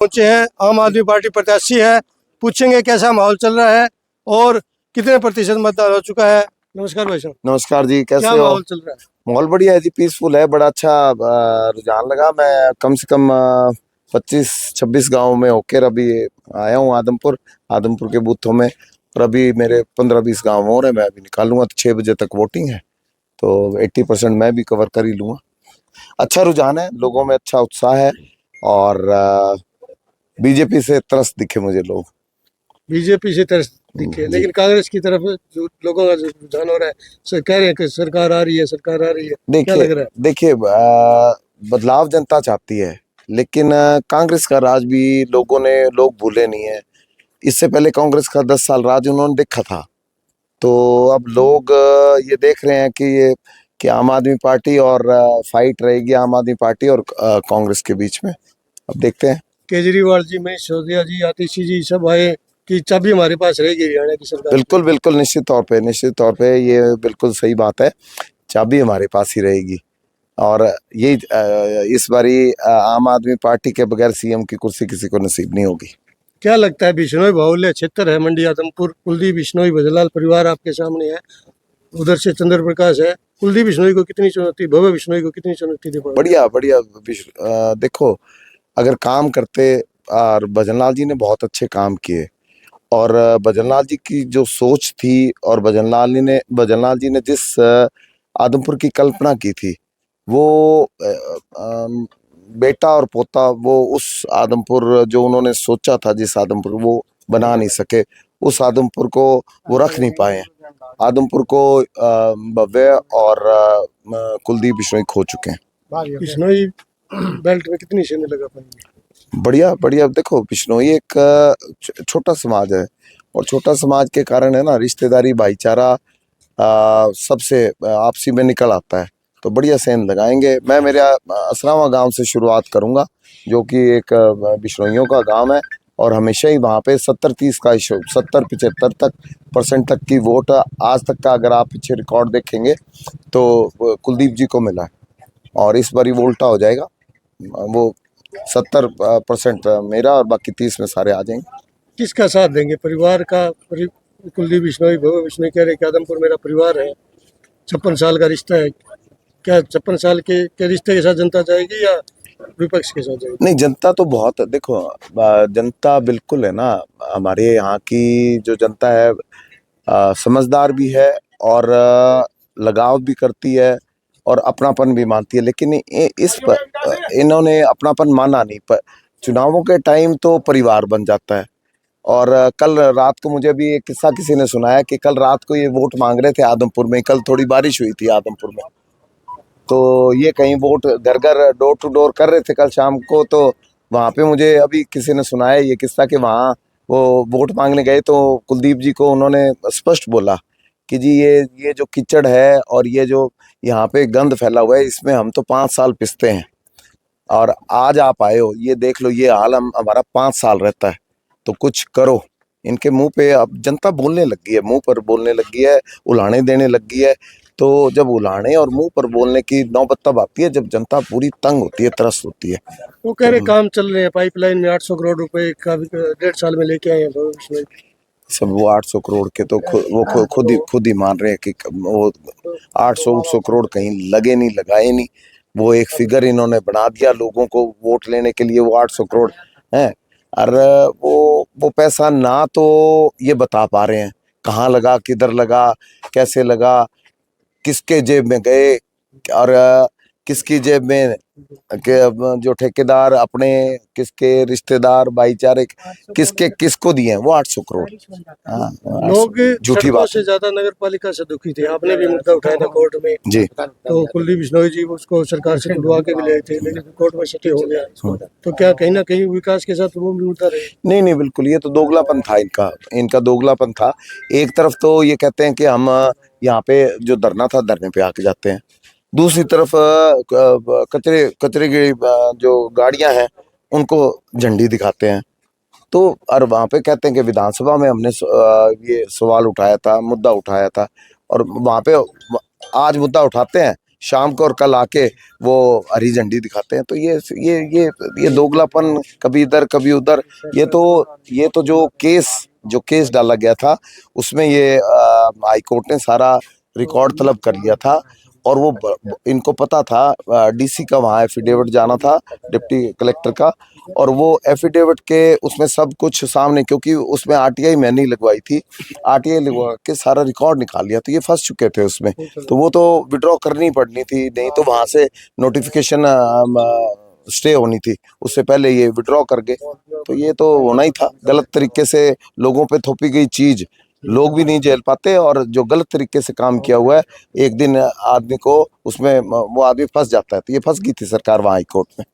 पहुंचे हैं, आम आदमी पार्टी प्रत्याशी है, पूछेंगे कैसा माहौल चल रहा है और कितने प्रतिशत मतदान हो चुका है। नमस्कार भाई साहब। नमस्कार जी, कैसे क्या हो? माहौल चल रहा है? माहौल बढ़िया है जी, पीसफुल है, बड़ा अच्छा रुझान लगा। मैं कम से कम 25-26 गांव में होकर अभी आया हूँ आदमपुर के बूथों में। और अभी मेरे 15-20 गांव और हैं, मैं अभी निकालूंगा तो 6 बजे तक वोटिंग है, तो 80% मैं भी कवर कर ही लूंगा। अच्छा रुझान है, लोगों में अच्छा उत्साह है और बीजेपी से त्रस्त दिखे मुझे लोग। बीजेपी से तरस दिखे, जी। लेकिन कांग्रेस की तरफ जो लोगों का जो रुझान हो रहा है, कह रहे हैं कि सरकार आ रही है, सरकार आ रही है। क्या देखिए लग रहा है? देखिए बदलाव जनता चाहती है, लेकिन कांग्रेस का राज भी लोग भूले नहीं है। इससे पहले कांग्रेस का 10 साल राज उन्होंने देखा था, तो अब लोग ये देख रहे हैं कि आम आदमी पार्टी और फाइट रहेगी आम आदमी पार्टी और कांग्रेस के बीच में। अब देखते हैं। केजरीवाल जी, मनीष सिसोदिया जी, आतिशी जी सब आए कि चाबी हमारे पास रहेगी हरियाणा की सरकार की। बिल्कुल बिल्कुल, निश्चित तौर पे ये बिल्कुल सही बात है, चाबी हमारे पास ही रहेगी। और ये इस बारी आम आदमी पार्टी के बगैर सीएम की कुर्सी किसी को नसीब नहीं होगी। क्या लगता है, बिश्नोई बाहुल्य क्षेत्र है मंडी आदमपुर, कुलदीप बिश्नोई भजलाल परिवार आपके सामने है, उधर से चंद्र प्रकाश है, कुलदीप बिश्नोई को कितनी चुनौती, भव्य बिश्नोई को कितनी चुनौती दे पाओगे? बढ़िया बढ़िया देखो, अगर काम करते, और भजनलाल जी ने बहुत अच्छे काम किए, और भजनलाल जी की जो सोच थी और भजनलाल जी ने जिस आदमपुर की कल्पना की थी, वो बेटा और पोता वो उस आदमपुर जो उन्होंने सोचा था, जिस आदमपुर वो बना नहीं सके, उस आदमपुर को वो रख नहीं पाए। आदमपुर को भव्य और कुलदीप बिश्नोई खो चुके हैं। बिश्नोई बेल्ट में कितनी सैन्य लगा पाएंगे? बढ़िया बढ़िया, देखो बिश्नोई एक छोटा समाज है, और छोटा समाज के कारण है ना, रिश्तेदारी भाईचारा सबसे आपसी में निकल आता है, तो बढ़िया सेंध लगाएंगे। मैं मेरे असरावा गांव से शुरुआत करूंगा, जो कि एक बिश्नोइयों का गांव है, और हमेशा ही वहाँ पे 70-30 का इशू, 70-75% तक की वोट आज तक का अगर आप पीछे रिकॉर्ड देखेंगे तो कुलदीप जी को मिला है, और इस बार वो उल्टा हो जाएगा। वो 70% मेरा और बाकी 30 में सारे आ जाएंगे। किसका साथ देंगे, परिवार का? कुलदीप बिश्नोई, भव्य बिश्नोई कह रहे कि आदमपुर मेरा परिवार है, 56 साल का रिश्ता है। क्या 56 साल के रिश्ते के साथ जनता जाएगी या विपक्ष के साथ जाएगी? नहीं, जनता तो बहुत, देखो जनता बिल्कुल है ना, हमारे यहाँ की जो जनता है समझदार भी है, और लगाव भी करती है, और अपनापन भी मानती है, लेकिन इस पर इन्होंने अपनापन माना नहीं। पर चुनावों के टाइम तो परिवार बन जाता है। और कल रात को मुझे भी एक किस्सा किसी ने सुनाया कि कल रात को ये वोट मांग रहे थे आदमपुर में, कल थोड़ी बारिश हुई थी आदमपुर में, तो ये कहीं वोट घर घर डोर टू डोर कर रहे थे कल शाम को। तो वहाँ पे मुझे अभी किसी ने सुनाया ये किस्सा कि वहाँ वो वोट मांगने गए, तो कुलदीप जी को उन्होंने स्पष्ट बोला कि जी ये जो कीचड़ है और ये जो यहाँ पे गंद फैला हुआ है, इसमें हम तो 5 साल पिसते हैं, और आज आप आए हो, ये देख लो, ये हाल हमारा 5 साल रहता है, तो कुछ करो। इनके मुंह पे अब जनता बोलने लगी है, मुंह पर बोलने लगी है, उलाहने देने लगी है। तो जब उलाहने और मुंह पर बोलने की नौबत तब आती है जब जनता पूरी तंग होती है, त्रस्त होती है। वो कह रहे काम चल रहे हैं, पाइपलाइन में 800 करोड़ रुपए का 1.5 साल में लेके आए हैं भव्य बिश्नोई। सब वो 800 करोड़ के तो खुद ही मान रहे हैं कि वो 800 करोड़ कहीं लगे नहीं, लगाए नहीं। वो एक फिगर इन्होंने बना दिया लोगों को वोट लेने के लिए, वो 800 करोड़ है। और वो पैसा ना तो ये बता पा रहे हैं कहाँ लगा, किधर लगा, कैसे लगा, किसके जेब में गए, और किसकी जेब में के जो ठेकेदार अपने, किसके रिश्तेदार भाईचारे, किसको दिए हैं वो 800 करोड़। हाँ, लोग झूठी सड़कों बात से है ज्यादा नगर पालिका से दुखी थे। आपने भी मुद्दा उठाया था कोर्ट में जी। तो कुलदीप बिश्नोई जी उसको सरकार से तुड़वा के भी ले थे, लेकिन कोर्ट में सटे हो गया। तो क्या कहीं ना कहीं विकास के साथ वो भी मुद्दा रहे? नहीं नहीं, बिल्कुल, ये तो दोगलापन था इनका दोगलापन था। एक तरफ तो ये कहते हैं कि हम यहाँ पे जो धरना था, धरने पे आके जाते हैं, दूसरी तरफ कचरे कचरे की जो गाड़ियां हैं उनको झंडी दिखाते हैं। तो और वहाँ पे कहते हैं कि विधानसभा में हमने ये सवाल उठाया था, मुद्दा उठाया था, और वहाँ पे आज मुद्दा उठाते हैं, शाम को और कल आके वो हरी झंडी दिखाते हैं। तो ये दोगलापन, कभी इधर कभी उधर। ये तो जो केस डाला गया था उसमें ये हाई कोर्ट ने सारा रिकॉर्ड तलब कर लिया था, और इनको पता था, डीसी का वहाँ एफिडेविट जाना था, डिप्टी कलेक्टर का, और वो एफिडेविट के उसमें सब कुछ सामने, क्योंकि उसमें आरटीआई मैंने ही लगवाई थी, आरटीआई लगवा के सारा रिकॉर्ड निकाल लिया, तो ये फंस चुके थे उसमें। तो वो तो विड्रॉ करनी पड़नी थी, नहीं तो वहां से नोटिफिकेशन स्टे होनी थी, उससे पहले ये विड्रॉ कर गए। तो ये तो होना ही था। गलत तरीके से लोगों पे थोपी गई चीज लोग भी नहीं झेल पाते, और जो गलत तरीके से काम किया हुआ है, एक दिन आदमी को उसमें वो आदमी फंस जाता है। तो ये फंस गई थी सरकार वहाँ हाई कोर्ट में।